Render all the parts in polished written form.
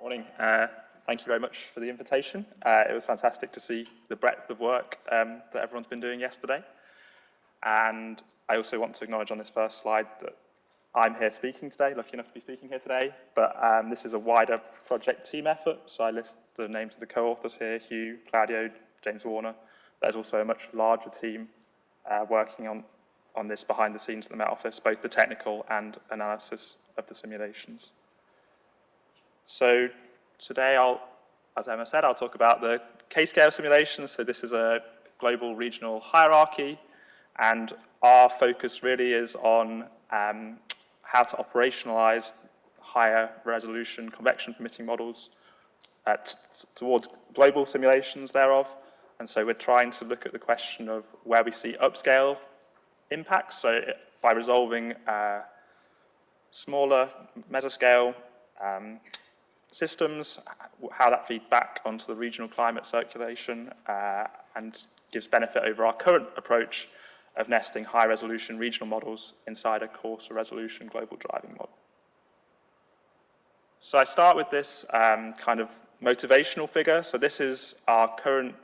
Morning. Thank you very much for the invitation. It was fantastic to see the breadth of work that everyone's been doing yesterday. And I also want to acknowledge on this first slide that I'm here speaking today, lucky enough to be speaking here today, but this is a wider project team effort. So I list the names of the co-authors here, Hugh, Claudio, James Warner. There's also a much larger team working on this behind the scenes at the Met Office, both the technical and analysis of the simulations. So today, as Emma said, I'll talk about the K-scale simulations. So this is a global regional hierarchy, and our focus really is on how to operationalize higher resolution convection permitting models towards global simulations thereof. And so we're trying to look at the question of where we see upscale impacts. So by resolving smaller mesoscale systems, how that feeds back onto the regional climate circulation and gives benefit over our current approach of nesting high-resolution regional models inside a coarser resolution global driving model. So I start with this kind of motivational figure. So this is our current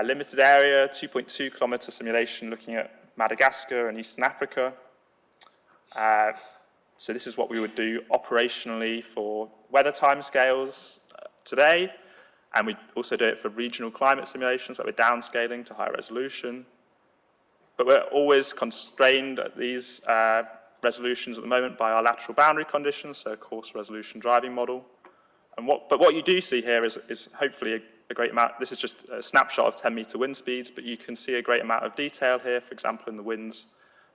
limited area, 2.2 kilometer simulation looking at Madagascar and Eastern Africa. So this is what we would do operationally for weather timescales today, and we also do it for regional climate simulations where we're downscaling to high resolution. But we're always constrained at these resolutions at the moment by our lateral boundary conditions, so a coarse resolution driving model. But what you do see here is hopefully a great amount. This is just a snapshot of 10-meter wind speeds, but you can see a great amount of detail here, for example, in the winds,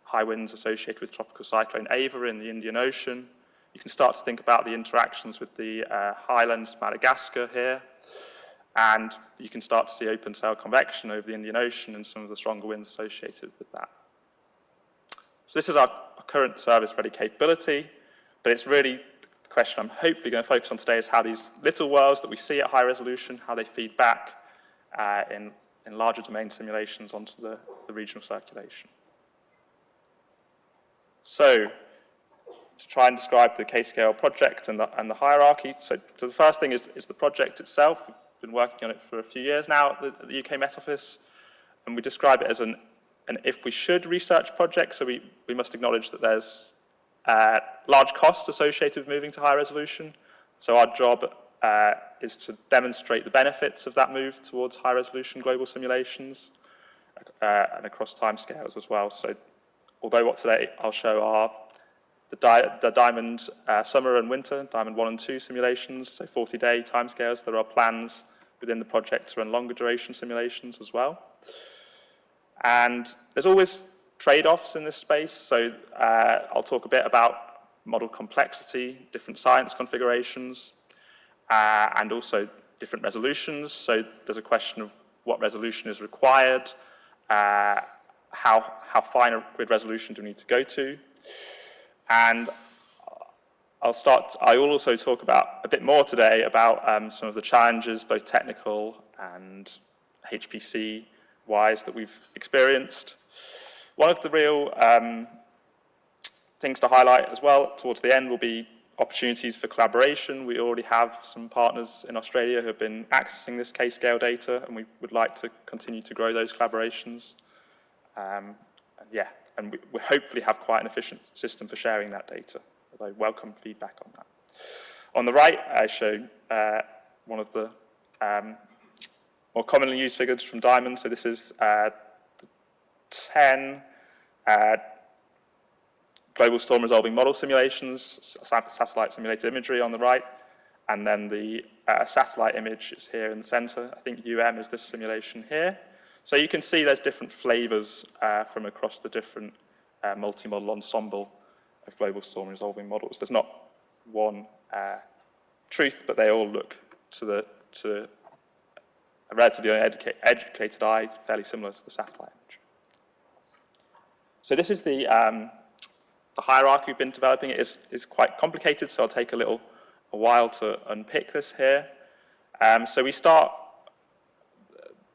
high winds associated with tropical cyclone Ava in the Indian Ocean. You can start to think about the interactions with the highlands, Madagascar here, and you can start to see open sail convection over the Indian Ocean and some of the stronger winds associated with that. So this is our current service-ready capability, but it's really the question I'm hopefully going to focus on today is how these little worlds that we see at high resolution, how they feed back in larger domain simulations onto the regional circulation. So, to try and describe the K-scale project and the hierarchy. So the first thing is the project itself. We've been working on it for a few years now at the UK Met Office, and we describe it as an if we should research project. So we must acknowledge that there's large costs associated with moving to high resolution. So our job is to demonstrate the benefits of that move towards high resolution global simulations and across timescales as well. So although what today I'll show are the Diamond summer and winter, Diamond 1 and 2 simulations, so 40-day timescales. There are plans within the project to run longer duration simulations as well. And there's always trade-offs in this space, so I'll talk a bit about model complexity, different science configurations, and also different resolutions. So there's a question of what resolution is required, how fine a grid resolution do we need to go to? And I will also talk about a bit more today about some of the challenges, both technical and HPC-wise, that we've experienced. One of the real things to highlight as well towards the end will be opportunities for collaboration. We already have some partners in Australia who have been accessing this K-scale data, and we would like to continue to grow those collaborations. And we hopefully have quite an efficient system for sharing that data, although welcome feedback on that. On the right, I show one of the more commonly used figures from Diamond. So this is 10 global storm resolving model simulations, satellite simulated imagery on the right, and then the satellite image is here in the center. I think is this simulation here. So you can see there's different flavors from across the different multi-model ensemble of global storm resolving models. There's not one truth, but they all look to a relatively uneducated eye, fairly similar to the satellite image. So this is the hierarchy we've been developing. It is quite complicated, so I'll take a while to unpick this here. So we start.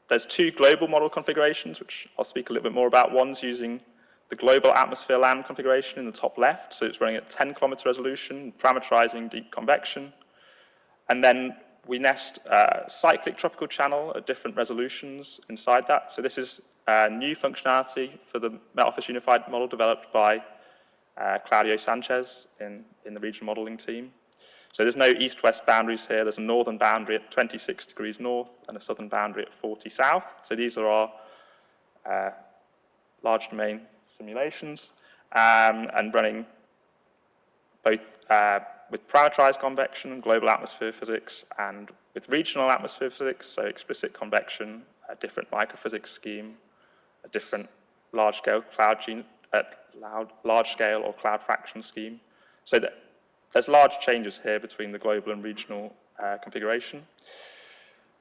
There's two global model configurations, which I'll speak a little bit more about. One's using the global atmosphere land configuration in the top left, so it's running at 10 kilometer resolution, parameterizing deep convection. And then we nest a cyclic tropical channel at different resolutions inside that. So this is new functionality for the Met Office Unified model developed by Claudio Sanchez in the regional modeling team. So there's no east-west boundaries here. There's a northern boundary at 26 degrees north and a southern boundary at 40 south. So these are our large domain simulations and running both with parameterized convection and global atmosphere physics and with regional atmosphere physics, so explicit convection, a different microphysics scheme, a different large-scale large-scale or cloud fraction scheme. So that there's large changes here between the global and regional configuration.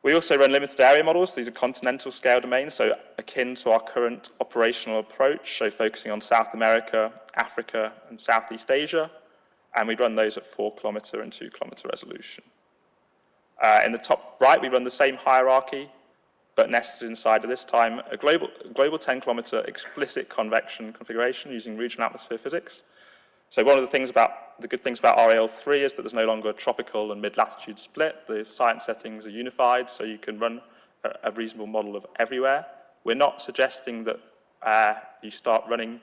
We also run limited area models. These are continental scale domains, so akin to our current operational approach, so focusing on South America, Africa, and Southeast Asia. And we run those at 4 kilometer and 2 kilometer resolution. In the top right, we run the same hierarchy, but nested inside of this time a global 10 kilometer explicit convection configuration using regional atmosphere physics. So one of the good things about RAL3 is that there's no longer a tropical and mid-latitude split. The science settings are unified, so you can run a reasonable model of everywhere. We're not suggesting that you start running.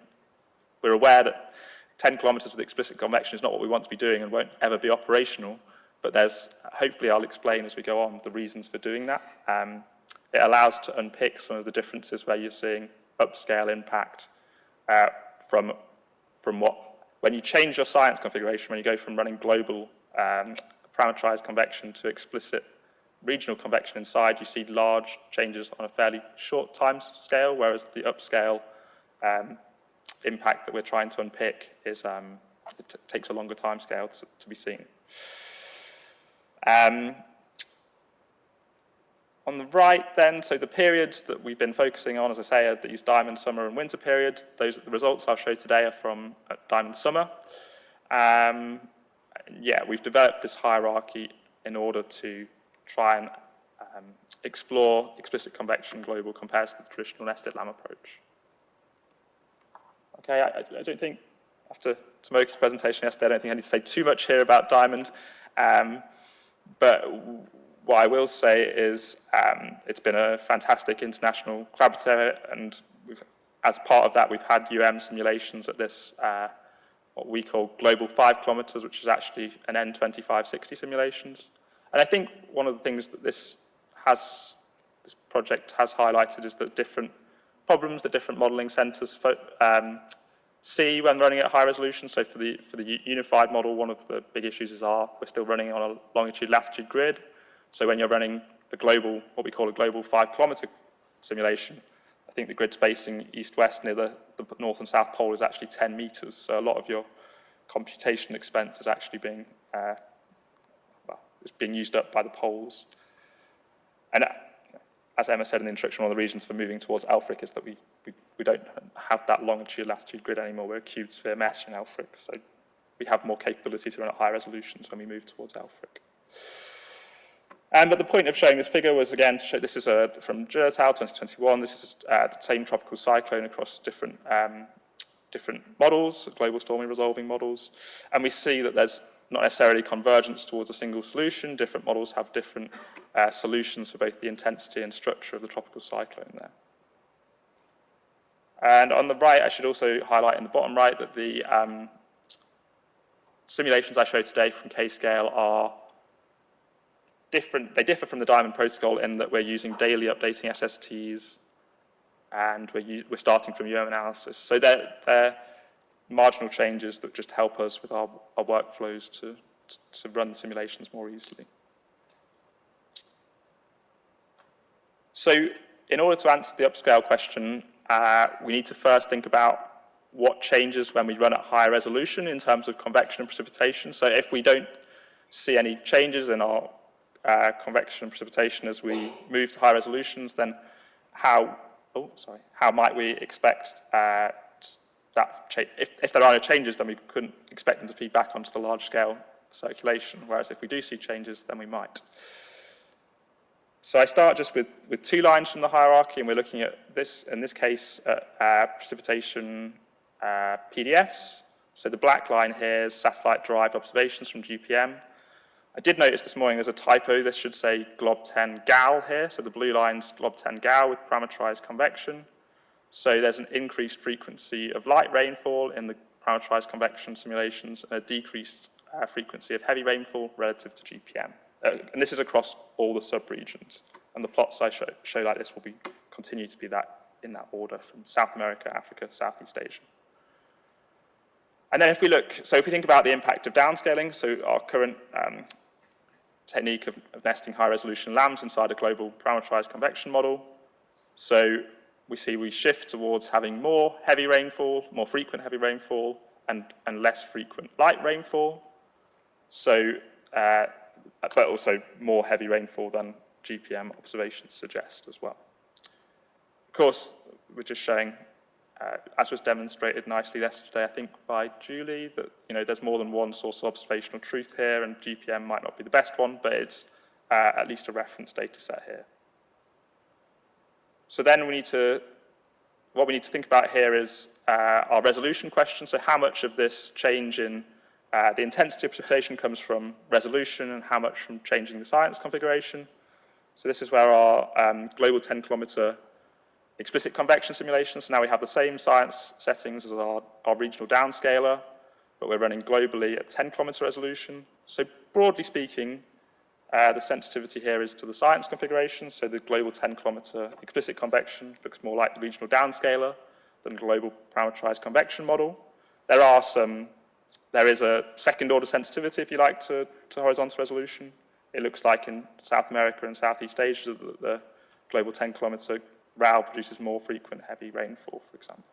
We're aware that 10 kilometers with explicit convection is not what we want to be doing and won't ever be operational, but hopefully I'll explain as we go on the reasons for doing that. It allows to unpick some of the differences where you're seeing upscale impact from when you change your science configuration, when you go from running global parameterized convection to explicit regional convection inside, you see large changes on a fairly short time scale, whereas the upscale impact that we're trying to unpick is it takes a longer time scale to be seen. On the right then, so the periods that we've been focusing on, as I say, are these diamond, summer, and winter periods. The results I'll show today are from diamond summer. Yeah, we've developed this hierarchy in order to try and explore explicit convection global compared to the traditional nested LAM approach. Okay, I don't think, after Tomoki's presentation yesterday, I don't think I need to say too much here about diamond. But what I will say is it's been a fantastic international collaborative, and as part of that, we've had simulations at this, what we call global 5 kilometers, which is actually an N2560 simulations. And I think one of the things that this project has highlighted is that different problems that different modeling centers see when running at high resolution. So for the unified model, one of the big issues is we're still running on a longitude-latitude grid. So when you're running what we call a global 5 kilometer simulation, I think the grid spacing east-west near the north and south pole is actually 10 meters. So a lot of your computation expense is actually being used up by the poles. And as Emma said in the introduction, one of the reasons for moving towards ALFRIC is that we don't have that longitude-latitude grid anymore. We're a cubed sphere mesh in ALFRIC, so we have more capability to run at high resolutions when we move towards ALFRIC. But the point of showing this figure was, again, to show this is from Jurtal 2021. This is the same tropical cyclone across different models, global storming resolving models. And we see that there's not necessarily convergence towards a single solution. Different models have different solutions for both the intensity and structure of the tropical cyclone there. And on the right, I should also highlight in the bottom right that the simulations I showed today from K-scale are different. They differ from the Diamond protocol in that we're using daily updating SSTs, and we're starting from analysis. So they're marginal changes that just help us with our workflows to run the simulations more easily. So in order to answer the upscale question, we need to first think about what changes when we run at higher resolution in terms of convection and precipitation. So if we don't see any changes in our convection and precipitation as we move to high resolutions, then how might we expect if there are no changes, then we couldn't expect them to feed back onto the large-scale circulation, whereas if we do see changes, then we might. So I start just with 2 lines from the hierarchy, and we're looking at this, in this case, precipitation PDFs. So the black line here is satellite-derived observations from GPM. I did notice this morning there's a typo. This should say glob10 gal here. So the blue line's glob10 gal with parameterized convection. So there's an increased frequency of light rainfall in the parameterized convection simulations and a decreased frequency of heavy rainfall relative to GPM. And this is across all the subregions. And the plots I show like this will continue to be in that order from South America, Africa, Southeast Asia. And then if we think about the impact of downscaling, so our current technique of nesting high-resolution lambs inside a global parameterized convection model. So we shift towards having more heavy rainfall, more frequent heavy rainfall, and less frequent light rainfall. So, but also more heavy rainfall than GPM observations suggest as well. Of course, we're just showing, as was demonstrated nicely yesterday, I think by Julie, that there's more than one source of observational truth here, and GPM might not be the best one, but it's at least a reference data set here. So then what we need to think about here is our resolution question. So how much of this change in the intensity of precipitation comes from resolution and how much from changing the science configuration. So this is where our global 10-kilometer explicit convection simulations. So now we have the same science settings as our regional downscaler, but we're running globally at 10-kilometer resolution. So broadly speaking, the sensitivity here is to the science configuration. So the global 10-kilometer explicit convection looks more like the regional downscaler than the global parameterized convection model. There is a second-order sensitivity, if you like, to horizontal resolution. It looks like in South America and Southeast Asia that the global 10-kilometer RAL produces more frequent heavy rainfall, for example.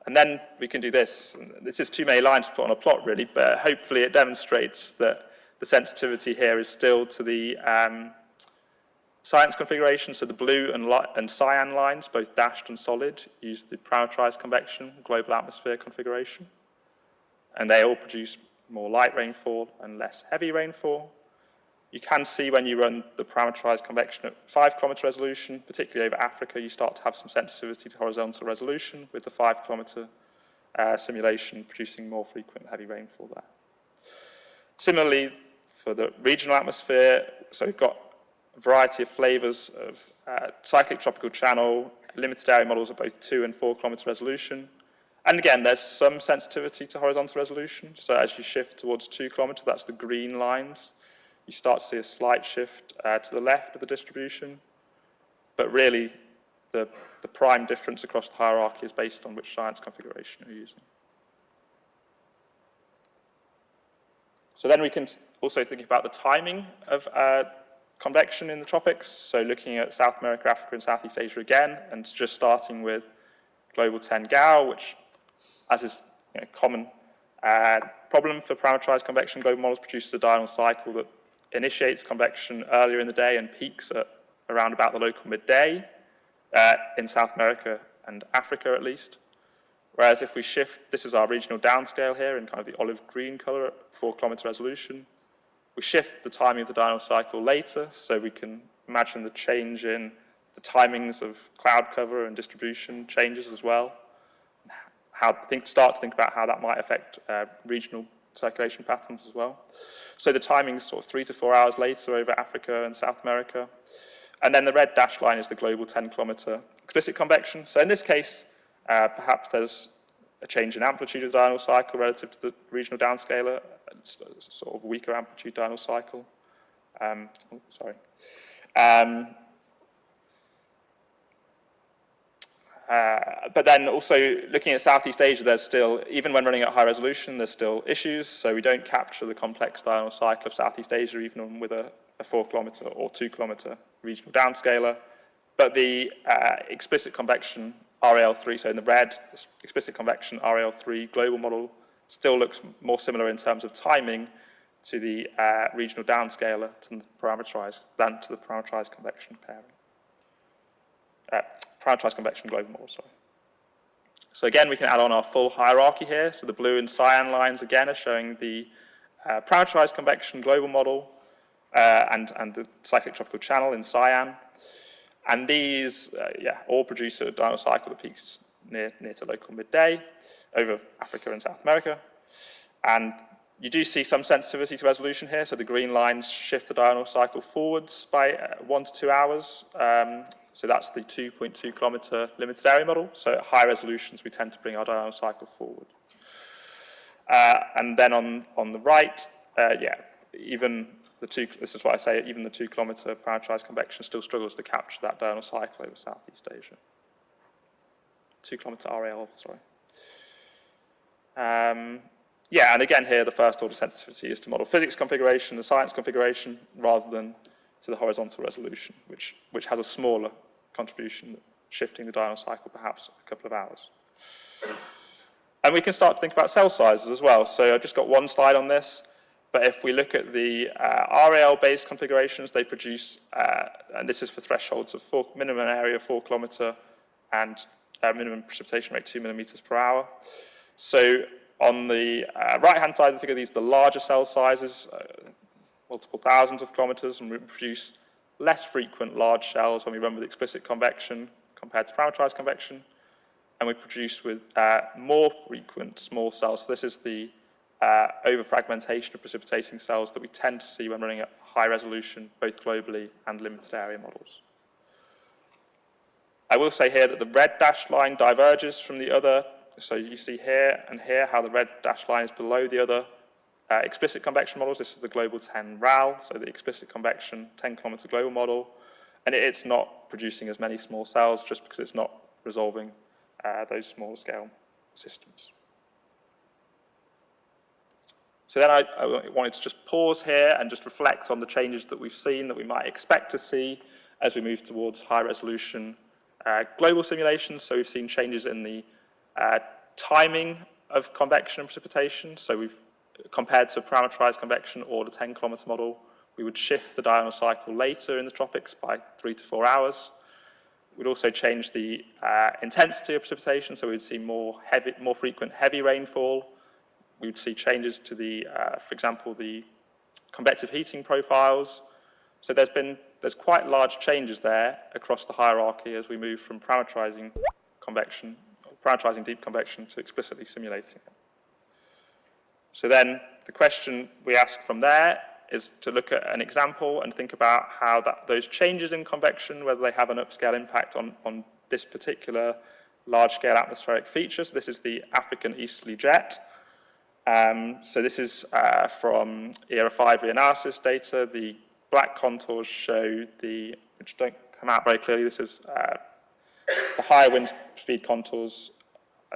And then we can do this. This is too many lines to put on a plot, really, but hopefully it demonstrates that the sensitivity here is still to the science configuration. So the blue and cyan lines, both dashed and solid, use the parameterized convection global atmosphere configuration. And they all produce more light rainfall and less heavy rainfall. You can see when you run the parameterized convection at 5-kilometer resolution, particularly over Africa, you start to have some sensitivity to horizontal resolution with the 5-kilometer simulation producing more frequent heavy rainfall there. Similarly, for the regional atmosphere, so we've got a variety of flavors of cyclic tropical channel, limited area models at both 2 and 4-kilometer resolution. And again, there's some sensitivity to horizontal resolution. So as you shift towards 2-kilometer, that's the green lines. You start to see a slight shift to the left of the distribution. But really, the prime difference across the hierarchy is based on which science configuration you're using. So then we can also think about the timing of convection in the tropics. So looking at South America, Africa, and Southeast Asia again, and just starting with global 10 GAU, which, as is common problem for parameterized convection global models, produces a diurnal cycle that initiates convection earlier in the day and peaks at around about the local midday in South America and Africa at least. Whereas if we shift, this is our regional downscale here in kind of the olive green color at 4-kilometer resolution. We shift the timing of the diurnal cycle later, so we can imagine the change in the timings of cloud cover and distribution changes as well. Start to think about how that might affect regional circulation patterns as well. So the timing is sort of 3 to 4 hours later over Africa and South America. And then the red dashed line is the global 10-kilometer explicit convection. So in this case, perhaps there's a change in amplitude of the diurnal cycle relative to the regional downscaler, sort of weaker amplitude diurnal cycle. But then also looking at Southeast Asia, there's still, even when running at high resolution, there's still issues. So we don't capture the complex diurnal cycle of Southeast Asia, even with a 4-kilometer or 2-kilometer regional downscaler. But the explicit convection RAL3, so in the red, this explicit convection RAL3 global model still looks more similar in terms of timing to the regional downscaler than to the parameterized convection pairing. Parameterized convection global model, sorry. So again, we can add on our full hierarchy here. So the blue and cyan lines again are showing the parameterized convection global model and the cyclic tropical channel in cyan. And these, all produce a diurnal cycle that peaks near to local midday over Africa and South America. And you do see some sensitivity to resolution here, so the green lines shift the diurnal cycle forwards by 1 to 2 hours. So that's the 2.2 kilometre limited area model. So at high resolutions, we tend to bring our diurnal cycle forward. And then on the right, even this is why I say even the 2 kilometre parameterized convection still struggles to capture that diurnal cycle over Southeast Asia. 2 kilometre RAL, sorry. And again here, the first order sensitivity is to model physics configuration, the science configuration, rather than to the horizontal resolution, which has a smaller contribution, shifting the diurnal cycle perhaps a couple of hours. And we can start to think about cell sizes as well. So I've just got one slide on this, but if we look at the RAL-based configurations, they produce, and this is for thresholds of minimum area 4 kilometre and minimum precipitation rate 2 millimeters per hour. So on the right-hand side of the figure, these are the larger cell sizes, multiple thousands of kilometers, and we produce less frequent large shells when we run with explicit convection compared to parameterized convection, and we produce with more frequent small cells. So this is the over-fragmentation of precipitating cells that we tend to see when running at high resolution, both globally and limited area models. I will say here that the red dashed line diverges from the other. So you see here and here how the red dashed line is below the other explicit convection models. This is the global 10 RAL, so the explicit convection 10 kilometre global model. And it's not producing as many small cells just because it's not resolving those small scale systems. So then I wanted to just pause here and just reflect on the changes that we've seen that we might expect to see as we move towards high resolution global simulations. So we've seen changes in the timing of convection and precipitation. So we've compared to parameterized convection or the 10 kilometre model, we would shift the diurnal cycle later in the tropics by 3 to 4 hours. We'd also change the intensity of precipitation, so we'd see more frequent heavy rainfall. We would see changes to the, for example, the convective heating profiles. So there's quite large changes there across the hierarchy as we move from parameterizing convection, parameterizing deep convection to explicitly simulating it. So then the question we ask from there is to look at an example and think about how those changes in convection, whether they have an upscale impact on this particular large-scale atmospheric feature. So this is the African easterly jet. So this is from ERA 5 reanalysis data. The black contours show which don't come out very clearly, this is the higher wind speed contours.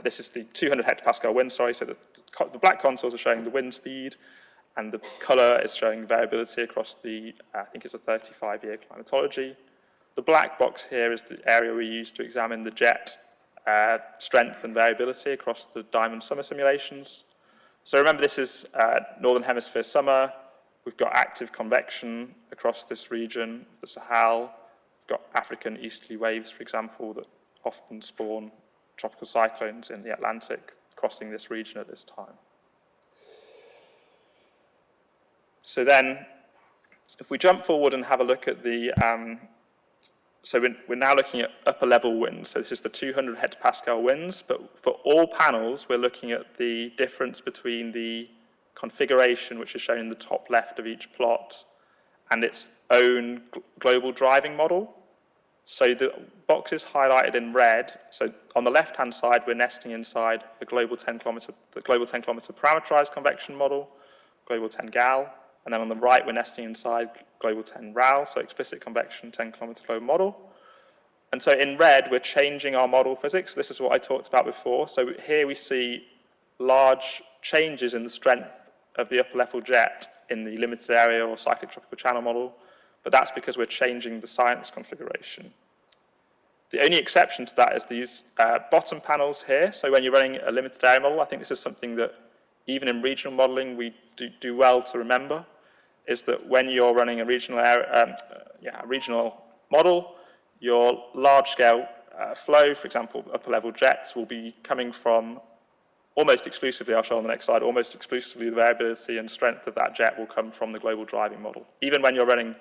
This is the 200 hectopascal wind, sorry, so the black contours are showing the wind speed, and the colour is showing variability across the, I think it's a 35-year climatology. The black box here is the area we use to examine the jet strength and variability across the diamond summer simulations. So remember, this is Northern Hemisphere summer. We've got active convection across this region, the Sahel. We've got African easterly waves, for example, that often spawn tropical cyclones in the Atlantic crossing this region at this time. So then, if we jump forward and have a look at the, so we're now looking at upper level winds. So this is the 200 hectopascal winds, but for all panels, we're looking at the difference between the configuration, which is shown in the top left of each plot, and its own global driving model. So the boxes highlighted in red, so on the left-hand side, we're nesting inside the global 10 kilometre parameterized convection model, global 10 GAL, and then on the right, we're nesting inside global 10 RAL, so explicit convection 10 kilometre global model. And so in red, we're changing our model physics. This is what I talked about before. So here we see large changes in the strength of the upper level jet in the limited area or cyclic tropical channel model, but that's because we're changing the science configuration. The only exception to that is these bottom panels here. So when you're running a limited area model, I think this is something that even in regional modeling we do well to remember, is that when you're running a regional model, your large-scale flow, for example, upper-level jets, will be coming from almost exclusively, I'll show on the next slide, almost exclusively the variability and strength of that jet will come from the global driving model. Even when you're running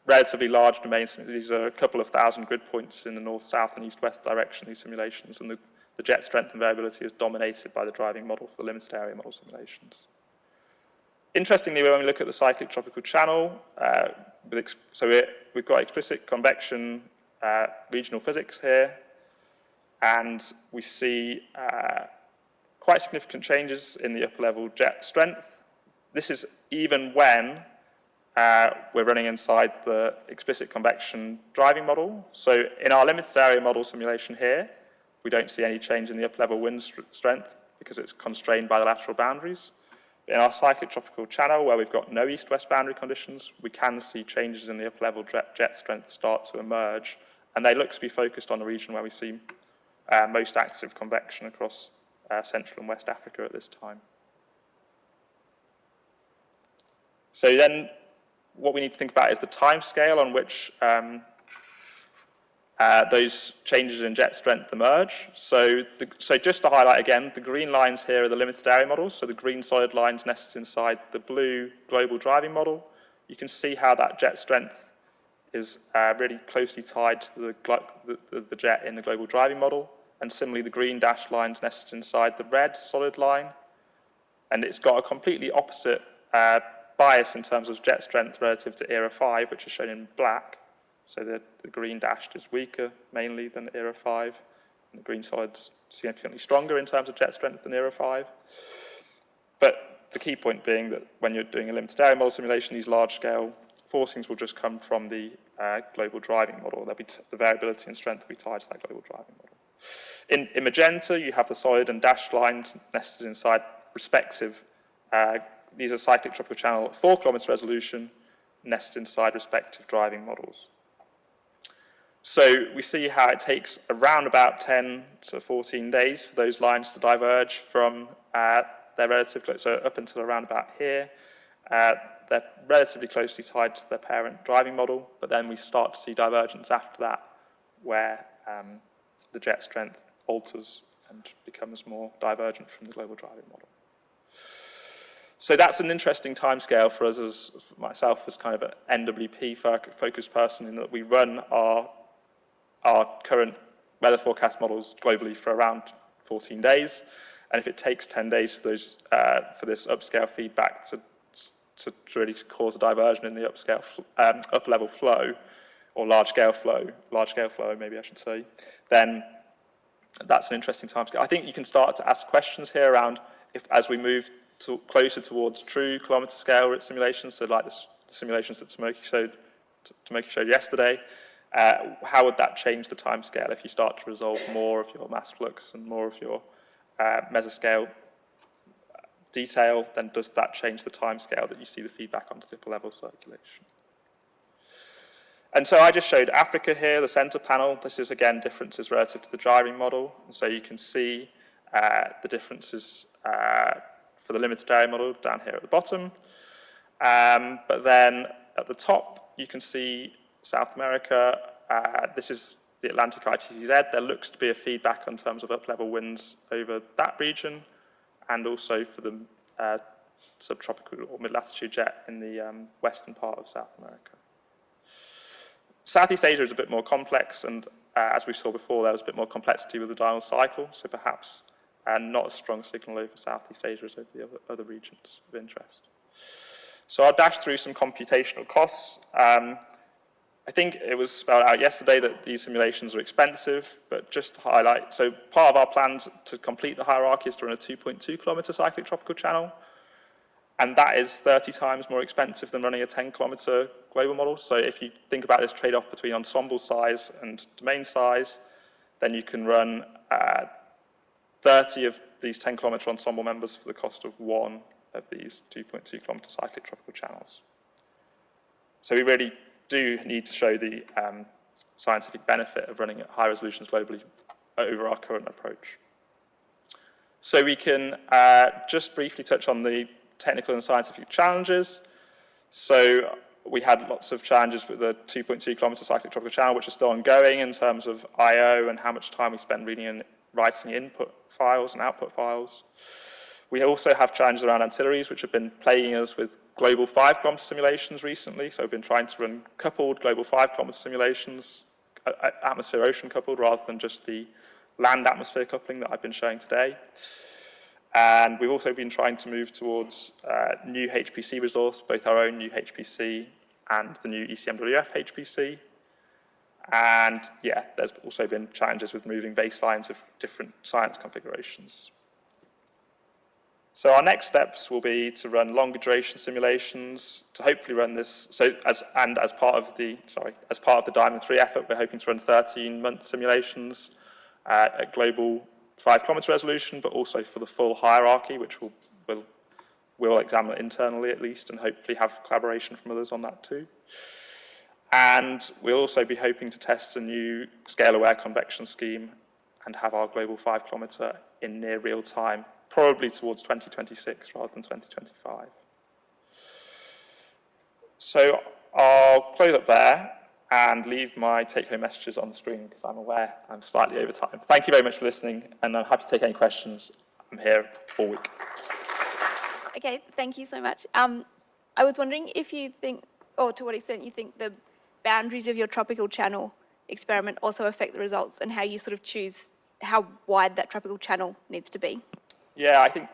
relatively large domains, these are a couple of thousand grid points in the north, south, and east-west direction, these simulations, and the jet strength and variability is dominated by the driving model for the limited area model simulations. Interestingly, when we look at the cyclic tropical channel, we've got explicit convection regional physics here, and we see quite significant changes in the upper level jet strength. This is even when we're running inside the explicit convection driving model. So in our limited area model simulation here, we don't see any change in the upper level wind strength because it's constrained by the lateral boundaries. In our cyclic tropical channel, where we've got no east-west boundary conditions, we can see changes in the upper level jet strength start to emerge, and they look to be focused on the region where we see most active convection across Central and West Africa at this time. So then what we need to think about is the time scale on which those changes in jet strength emerge. So just to highlight again, the green lines here are the limited area models, so the green solid lines nested inside the blue global driving model. You can see how that jet strength is really closely tied to the jet in the global driving model, and similarly the green dashed lines nested inside the red solid line, and it's got a completely opposite bias in terms of jet strength relative to ERA 5, which is shown in black. So the green dashed is weaker mainly than ERA 5, and the green solid's significantly stronger in terms of jet strength than ERA 5. But the key point being that when you're doing a limited area model simulation, these large-scale forcings will just come from the global driving model. The variability and strength will be tied to that global driving model. In magenta, you have the solid and dashed lines nested inside respective. These are cyclic tropical channel at 4 kilometer resolution, nested inside respective driving models. So we see how it takes around about 10 to 14 days for those lines to diverge from their relative, so up until around about here. They're relatively closely tied to their parent driving model, but then we start to see divergence after that, where the jet strength alters and becomes more divergent from the global driving model. So that's an interesting timescale for us, for myself, as kind of an NWP-focused person, in that we run our current weather forecast models globally for around 14 days, and if it takes 10 days for this upscale feedback to really cause a diversion in the up-level flow, or large-scale flow maybe I should say, then that's an interesting timescale. I think you can start to ask questions here around as we move closer towards true kilometre scale simulations, so like the simulations that Tomoki showed yesterday. How would that change the timescale if you start to resolve more of your mass flux and more of your mesoscale detail? Then does that change the timescale that you see the feedback onto the upper level circulation? And so I just showed Africa here, the center panel. This is again differences relative to the driving model. And so you can see the differences for the limited area model down here at the bottom. But then at the top, you can see South America. This is the Atlantic ITCZ. There looks to be a feedback in terms of up-level winds over that region, and also for the subtropical or mid-latitude jet in the western part of South America. Southeast Asia is a bit more complex, and as we saw before, there was a bit more complexity with the diurnal cycle, so perhaps not as strong signal over Southeast Asia as over the other regions of interest. So I'll dash through some computational costs. I think it was spelled out yesterday that these simulations are expensive, but just to highlight, so part of our plans to complete the hierarchy is to run a 2.2 kilometer cyclic tropical channel, and that is 30 times more expensive than running a 10 kilometer global model. So if you think about this trade-off between ensemble size and domain size, then you can run 30 of these 10 kilometer ensemble members for the cost of one of these 2.2 kilometer cyclic tropical channels. So we really do need to show the scientific benefit of running at high resolutions globally over our current approach. So we can just briefly touch on the technical and scientific challenges. So we had lots of challenges with the 2.2 kilometer cyclic tropical channel, which are still ongoing in terms of I/O and how much time we spend reading and writing input files and output files. We also have challenges around ancillaries, which have been plaguing us with global 5 kilometer simulations recently. So we've been trying to run coupled global 5 kilometer simulations, atmosphere-ocean coupled, rather than just the land-atmosphere coupling that I've been showing today. And we've also been trying to move towards new HPC resource, both our own new HPC and the new ECMWF HPC. And yeah, there's also been challenges with moving baselines of different science configurations. So our next steps will be to run longer duration simulations, to hopefully run this, as part of the Diamond 3 effort, we're hoping to run 13-month simulations at global 5-kilometer resolution, but also for the full hierarchy, which we'll examine internally at least, and hopefully have collaboration from others on that too. And we'll also be hoping to test a new scale-aware convection scheme and have our global 5-kilometer in near real time, probably towards 2026 rather than 2025. So I'll close up there and leave my take-home messages on the screen because I'm aware I'm slightly over time. Thank you very much for listening, and I'm happy to take any questions. I'm here all week. Okay, thank you so much. I was wondering if you think, or to what extent you think the boundaries of your tropical channel experiment also affect the results, and how you sort of choose how wide that tropical channel needs to be. Yeah, I think,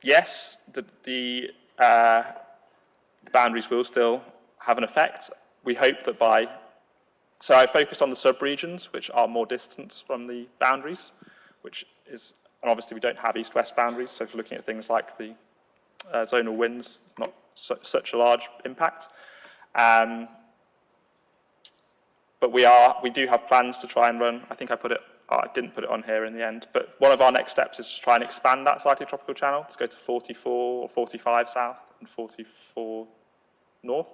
yes, the boundaries will still have an effect. We hope that so I focused on the sub-regions, which are more distant from the boundaries, and obviously we don't have east-west boundaries, so if you're looking at things like the zonal winds, not such a large impact. But we do have plans to try and run, I think I didn't put it on here in the end, but one of our next steps is to try and expand that cyclotropical channel to go to 44 or 45 south and 44 north.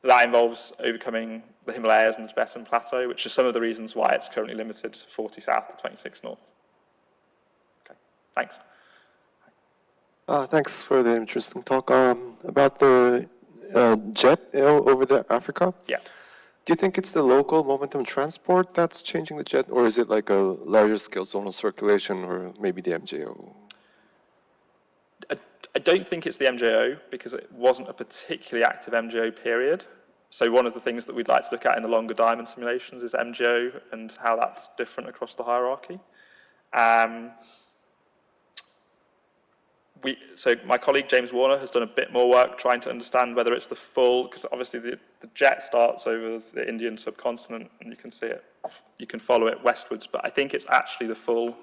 That involves overcoming the Himalayas and the Tibetan Plateau, which are some of the reasons why it's currently limited to 40 south to 26 north. Okay, thanks. Thanks for the interesting talk. About the jet over the Africa. Yeah. Do you think it's the local momentum transport that's changing the jet, or is it like a larger scale zonal circulation, or maybe the MJO? I don't think it's the MJO because it wasn't a particularly active MJO period. So one of the things that we'd like to look at in the longer diamond simulations is MJO and how that's different across the hierarchy. So my colleague James Warner has done a bit more work trying to understand whether it's the full, because obviously the jet starts over the Indian subcontinent and you can see it, you can follow it westwards, but I think it's actually the full,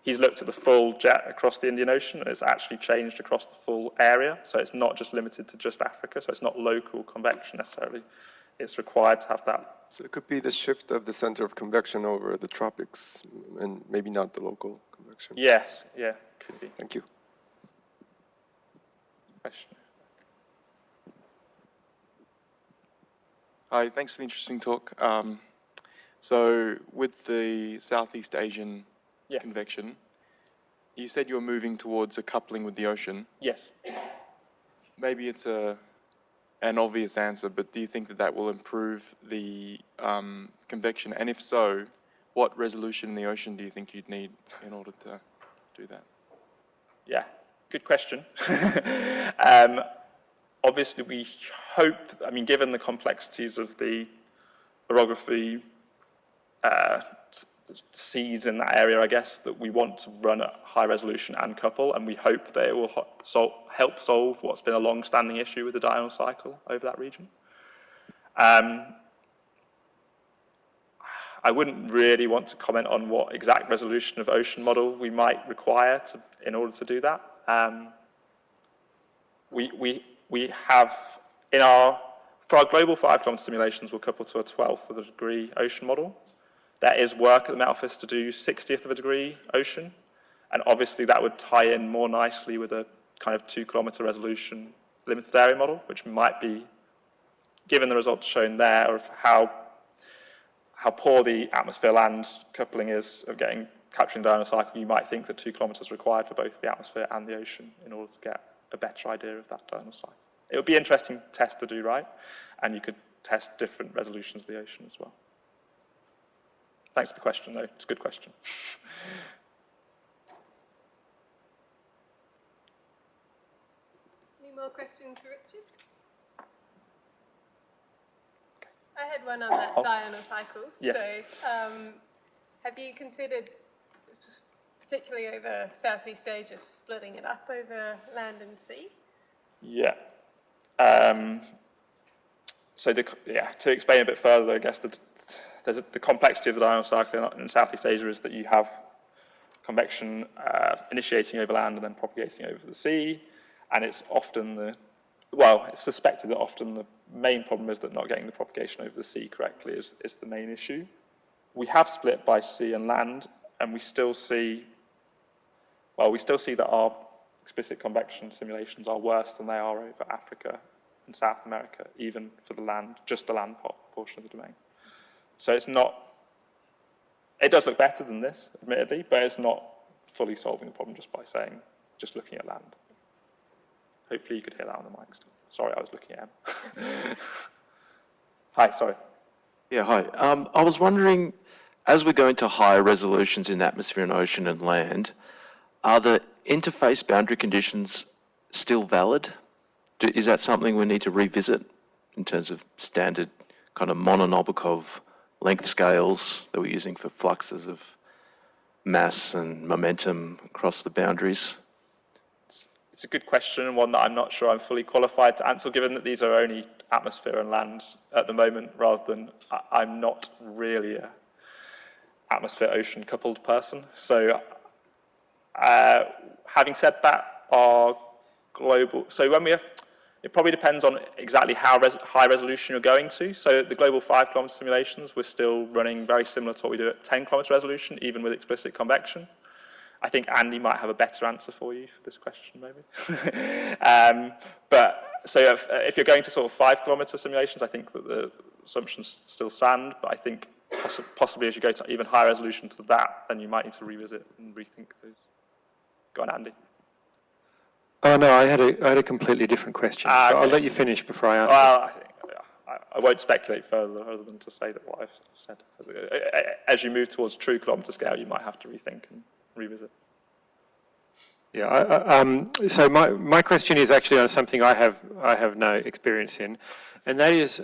he's looked at the full jet across the Indian Ocean and it's actually changed across the full area, so it's not just limited to just Africa, so it's not local convection necessarily, it's required to have that. So it could be the shift of the center of convection over the tropics and maybe not the local convection. Yes, yeah, could be. Thank you. Question. Hi, thanks for the interesting talk. So with the Southeast Asian convection, you said you were moving towards a coupling with the ocean. Yes. Maybe it's an obvious answer, but do you think that that will improve the convection? And if so, what resolution in the ocean do you think you'd need in order to do that? Yeah. Good question. Obviously, we hope, I mean, given the complexities of the orography, seas in that area, I guess, that we want to run at high resolution and couple, and we hope that it will help solve what's been a long-standing issue with the diurnal cycle over that region. I wouldn't really want to comment on what exact resolution of ocean model we might require in order to do that. We have, for our global 5-kilometer simulations, we'll couple to a 1/12 of a degree ocean model. There is work at the Met Office to do 1/60th of a degree ocean, and obviously that would tie in more nicely with a kind of 2-kilometer resolution limited area model, which might be, given the results shown there of how poor the atmosphere-land coupling is of capturing the diurnal cycle, you might think that 2 kilometers is required for both the atmosphere and the ocean in order to get a better idea of that diurnal cycle. It would be an interesting test to do, right? And you could test different resolutions of the ocean as well. Thanks for the question, though. It's a good question. Any more questions for Richard? I had one on that diurnal cycle. Yes. So, have you considered, particularly over Southeast Asia, splitting it up over land and sea? Yeah. So to explain a bit further, I guess the complexity of the diurnal cycle in Southeast Asia is that you have convection initiating over land and then propagating over the sea, and it's often it's suspected that often the main problem is that not getting the propagation over the sea correctly is the main issue. We have split by sea and land, and we still see that our explicit convection simulations are worse than they are over Africa and South America, even for the land, just the land portion of the domain. So it does look better than this, admittedly, but it's not fully solving the problem just looking at land. Hopefully you could hear that on the mic still. Sorry, I was looking at him. Hi, sorry. Yeah, hi. I was wondering, as we're going to higher resolutions in atmosphere and ocean and land, are the interface boundary conditions still valid? Is that something we need to revisit in terms of standard kind of Mononobokov length scales that we're using for fluxes of mass and momentum across the boundaries? It's a good question, and one that I'm not sure I'm fully qualified to answer, given that these are only atmosphere and land at the moment, rather than I'm not really a atmosphere-ocean coupled person. So having said that, our global, it probably depends on exactly how high resolution you're going to. So the global 5 kilometre simulations, we're still running very similar to what we do at 10 kilometre resolution, even with explicit convection. I think Andy might have a better answer for you for this question, maybe. If you're going to sort of 5 kilometre simulations, I think that the assumptions still stand, but I think possibly as you go to even higher resolution to that, then you might need to revisit and rethink those. Go on, Andy. Oh no, I had a completely different question, so Okay. I'll let you finish before I answer. Well, I won't speculate further other than to say that what I've said. As you move towards true kilometre scale, you might have to rethink and revisit. Yeah, so my question is actually on something I have no experience in, and that is,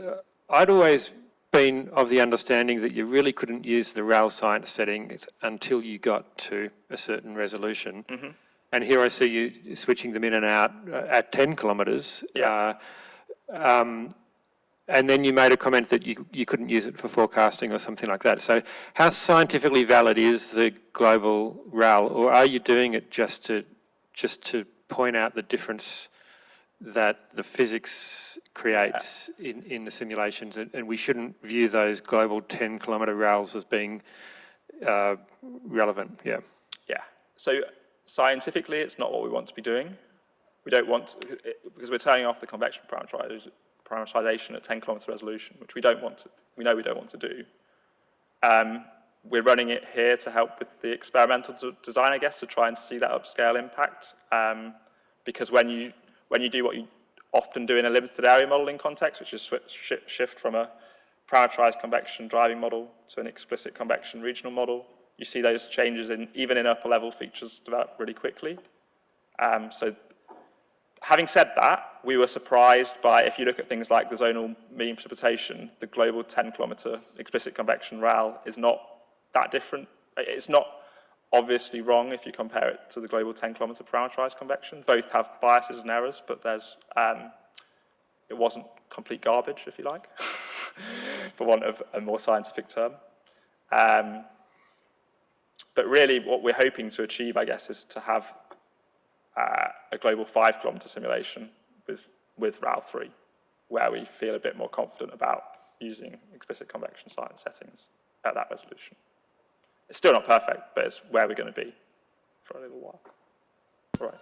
I'd always been of the understanding that you really couldn't use the RAL science settings until you got to a certain resolution. Mm-hmm. And here I see you switching them in and out at 10 kilometres. Yeah. And then you made a comment that you couldn't use it for forecasting or something like that. So how scientifically valid is the global RAL, or are you doing it just to point out the difference that the physics creates in the simulations, and we shouldn't view those global 10 kilometre RALs as being relevant? Yeah. Yeah. So scientifically, it's not what we want to be doing. We don't want to, because we're turning off the convection parameterization at 10 kilometre resolution, which we know we don't want to do. We're running it here to help with the experimental design, I guess, to try and see that upscale impact. Because when you do what you often do in a limited area modeling context, which is shift from a parameterized convection driving model to an explicit convection regional model, you see those changes even in upper level features develop really quickly. So having said that, we were surprised by, if you look at things like the zonal mean precipitation, the global 10 kilometre explicit convection RAL is not that different. It's not obviously wrong if you compare it to the global 10 kilometre parameterized convection. Both have biases and errors, but it wasn't complete garbage, if you like, for want of a more scientific term. But really what we're hoping to achieve, I guess, is to have a global 5 kilometre simulation with RAL3, where we feel a bit more confident about using explicit convection science settings at that resolution. It's still not perfect, but it's where we're going to be for a little while. All right.